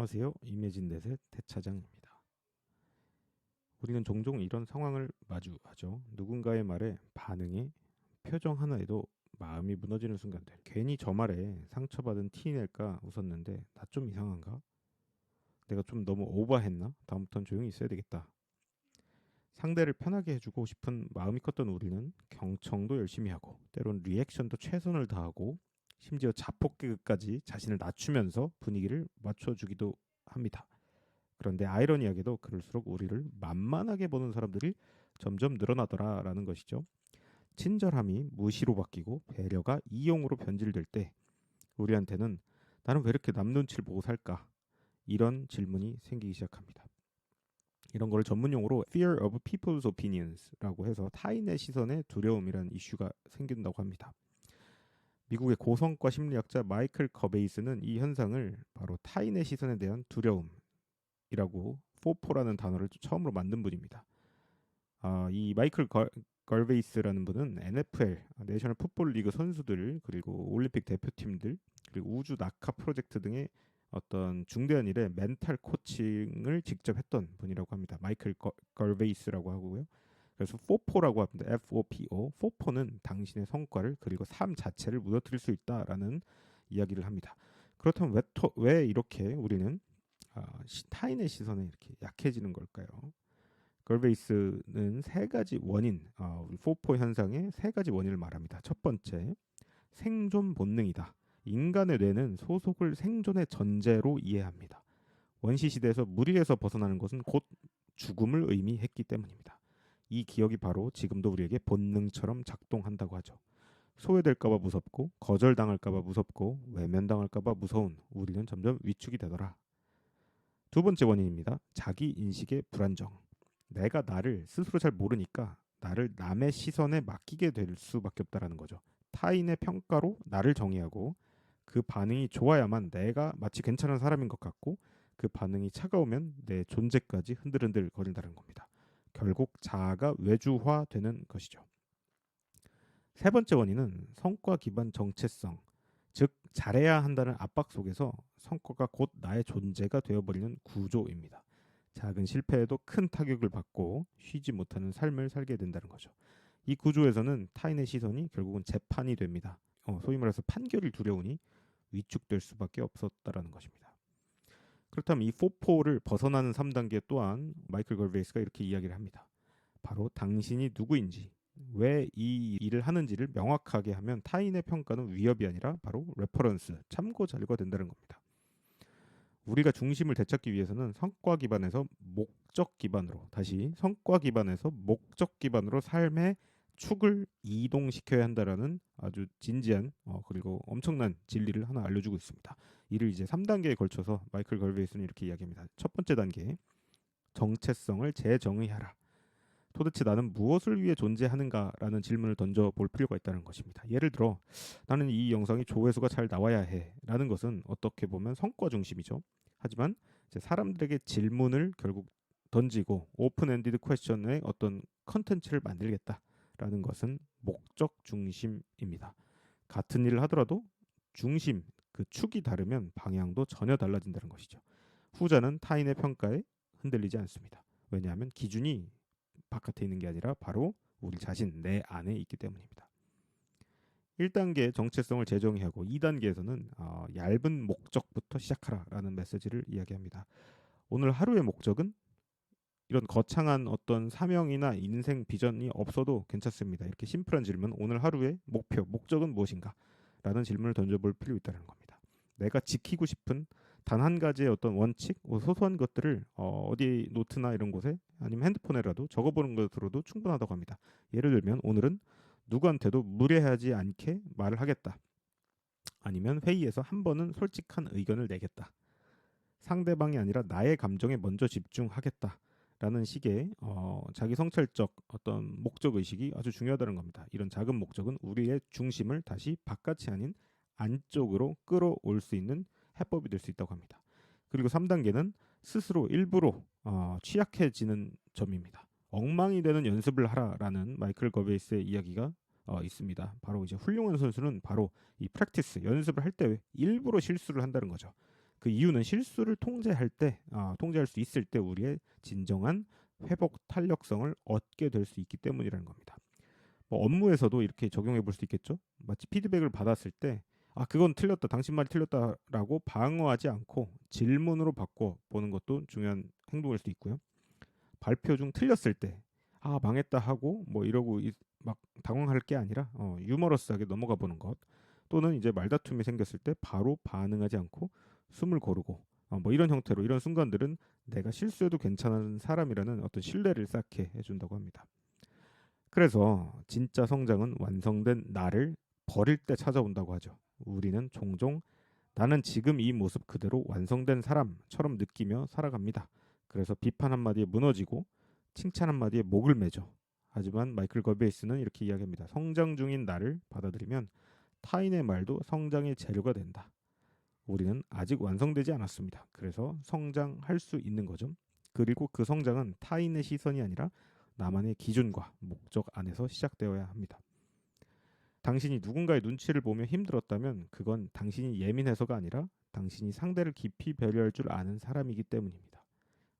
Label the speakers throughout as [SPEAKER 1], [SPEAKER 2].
[SPEAKER 1] 안녕하세요. 이매진넷의 대차장입니다. 우리는 종종 이런 상황을 마주하죠. 누군가의 말에 반응에 표정 하나에도 마음이 무너지는 순간들. 괜히 저 말에 상처받은 티 낼까 웃었는데 나 좀 이상한가? 내가 좀 너무 오버했나? 다음부턴 조용히 있어야 되겠다. 상대를 편하게 해주고 싶은 마음이 컸던 우리는 경청도 열심히 하고 때론 리액션도 최선을 다하고 심지어 자폭 개그까지 자신을 낮추면서 분위기를 맞춰주기도 합니다. 그런데 아이러니하게도 그럴수록 우리를 만만하게 보는 사람들이 점점 늘어나더라라는 것이죠. 친절함이 무시로 바뀌고 배려가 이용으로 변질될 때 우리한테는 나는 왜 이렇게 남 눈치를 보고 살까? 이런 질문이 생기기 시작합니다. 이런 걸 전문 용어로 fear of people's opinions라고 해서 타인의 시선에 두려움이라는 이슈가 생긴다고 합니다. 미국의 고성과 심리학자 마이클 거베이스는 이 현상을 바로 타인의 시선에 대한 두려움이라고 포포라는 단어를 처음으로 만든 분입니다. 이 마이클 걸베이스라는 분은 NFL, 내셔널 풋볼 리그 선수들, 그리고 올림픽 대표팀들, 그리고 우주 낙하 프로젝트 등의 어떤 중대한 일에 멘탈 코칭을 직접 했던 분이라고 합니다. 마이클 걸베이스라고 하고요. 그래서 포포라고 합니다. FOPO. 포포는 당신의 성과를 그리고 삶 자체를 무너뜨릴 수 있다라는 이야기를 합니다. 그렇다면 왜 이렇게 우리는 타인의 시선에 이렇게 약해지는 걸까요? 걸베이스는 세 가지 원인, 우리 포포 현상의 세 가지 원인을 말합니다. 첫 번째, 생존 본능이다. 인간의 뇌는 소속을 생존의 전제로 이해합니다. 원시 시대에서 무리에서 벗어나는 것은 곧 죽음을 의미했기 때문입니다. 이 기억이 바로 지금도 우리에게 본능처럼 작동한다고 하죠. 소외될까봐 무섭고 거절당할까봐 무섭고 외면당할까봐 무서운 우리는 점점 위축이 되더라. 두 번째 원인입니다. 자기 인식의 불안정. 내가 나를 스스로 잘 모르니까 나를 남의 시선에 맡기게 될 수밖에 없다라는 거죠. 타인의 평가로 나를 정의하고 그 반응이 좋아야만 내가 마치 괜찮은 사람인 것 같고 그 반응이 차가우면 내 존재까지 흔들흔들 거린다는 겁니다. 결국 자아가 외주화되는 것이죠. 세 번째 원인은 성과 기반 정체성, 즉 잘해야 한다는 압박 속에서 성과가 곧 나의 존재가 되어버리는 구조입니다. 작은 실패에도 큰 타격을 받고 쉬지 못하는 삶을 살게 된다는 거죠. 이 구조에서는 타인의 시선이 결국은 재판이 됩니다. 소위 말해서 판결이 두려우니 위축될 수밖에 없었다라는 것입니다. 그렇다면 이 4포를 벗어나는 3단계 또한 마이클 걸베이스가 이렇게 이야기를 합니다. 바로 당신이 누구인지, 왜 이 일을 하는지를 명확하게 하면 타인의 평가는 위협이 아니라 바로 레퍼런스, 참고 자료가 된다는 겁니다. 우리가 중심을 되찾기 위해서는 성과 기반에서 목적 기반으로, 다시 성과 기반에서 목적 기반으로 삶의 축을 이동시켜야 한다라는 아주 진지한 그리고 엄청난 진리를 하나 알려주고 있습니다. 이를 이제 3단계에 걸쳐서 마이클 걸베이스는 이렇게 이야기합니다. 첫 번째 단계, 정체성을 재정의하라. 도대체 나는 무엇을 위해 존재하는가라는 질문을 던져볼 필요가 있다는 것입니다. 예를 들어 나는 이 영상이 조회수가 잘 나와야 해라는 것은 어떻게 보면 성과 중심이죠. 하지만 이제 사람들에게 질문을 결국 던지고 오픈 엔디드 퀘스천의 어떤 컨텐츠를 만들겠다라는 것은 목적 중심입니다. 같은 일을 하더라도 중심, 그 축이 다르면 방향도 전혀 달라진다는 것이죠. 후자는 타인의 평가에 흔들리지 않습니다. 왜냐하면 기준이 바깥에 있는 게 아니라 바로 우리 자신 내 안에 있기 때문입니다. 1단계 정체성을 재정의하고 2단계에서는 얇은 목적부터 시작하라라는 메시지를 이야기합니다. 오늘 하루의 목적은 이런 거창한 어떤 사명이나 인생 비전이 없어도 괜찮습니다. 이렇게 심플한 질문, 오늘 하루의 목표, 목적은 무엇인가? 라는 질문을 던져볼 필요 있다는 겁니다. 내가 지키고 싶은 단 한 가지의 어떤 원칙, 소소한 것들을 어디 노트나 이런 곳에 아니면 핸드폰에라도 적어보는 것으로도 충분하다고 합니다. 예를 들면 오늘은 누구한테도 무례하지 않게 말을 하겠다. 아니면 회의에서 한 번은 솔직한 의견을 내겠다. 상대방이 아니라 나의 감정에 먼저 집중하겠다. 라는 식의 자기 성찰적 어떤 목적 의식이 아주 중요하다는 겁니다. 이런 작은 목적은 우리의 중심을 다시 바깥이 아닌 안쪽으로 끌어올 수 있는 해법이 될 수 있다고 합니다. 그리고 3단계는 스스로 일부러 취약해지는 점입니다. 엉망이 되는 연습을 하라라는 마이클 거베이스의 이야기가 있습니다. 바로 이제 훌륭한 선수는 바로 이 프랙티스, 연습을 할 때 일부러 실수를 한다는 거죠. 그 이유는 실수를 통제할 수 있을 때 우리의 진정한 회복 탄력성을 얻게 될 수 있기 때문이라는 겁니다. 뭐 업무에서도 이렇게 적용해 볼 수 있겠죠. 마치 피드백을 받았을 때 그건 틀렸다, 당신 말이 틀렸다라고 방어하지 않고 질문으로 바꿔 보는 것도 중요한 행동일 수도 있고요. 발표 중 틀렸을 때 망했다 하고 뭐 이러고 막 당황할 게 아니라 유머러스하게 넘어가 보는 것, 또는 이제 말다툼이 생겼을 때 바로 반응하지 않고 숨을 고르고 뭐 이런 형태로, 이런 순간들은 내가 실수해도 괜찮은 사람이라는 어떤 신뢰를 쌓게 해준다고 합니다. 그래서 진짜 성장은 완성된 나를 버릴 때 찾아온다고 하죠. 우리는 종종 나는 지금 이 모습 그대로 완성된 사람처럼 느끼며 살아갑니다. 그래서 비판 한마디에 무너지고 칭찬 한마디에 목을 매죠. 하지만 마이클 거베이스는 이렇게 이야기합니다. 성장 중인 나를 받아들이면 타인의 말도 성장의 재료가 된다. 우리는 아직 완성되지 않았습니다. 그래서 성장할 수 있는 거죠. 그리고 그 성장은 타인의 시선이 아니라 나만의 기준과 목적 안에서 시작되어야 합니다. 당신이 누군가의 눈치를 보며 힘들었다면 그건 당신이 예민해서가 아니라 당신이 상대를 깊이 배려할 줄 아는 사람이기 때문입니다.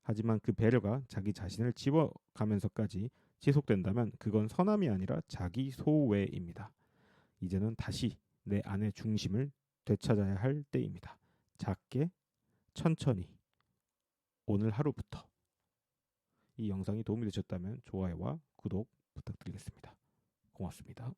[SPEAKER 1] 하지만 그 배려가 자기 자신을 지워가면서까지 지속된다면 그건 선함이 아니라 자기 소외입니다. 이제는 다시 내 안의 중심을 되찾아야 할 때입니다. 작게, 천천히, 오늘 하루부터. 이 영상이 도움이 되셨다면 좋아요와 구독 부탁드리겠습니다. 고맙습니다.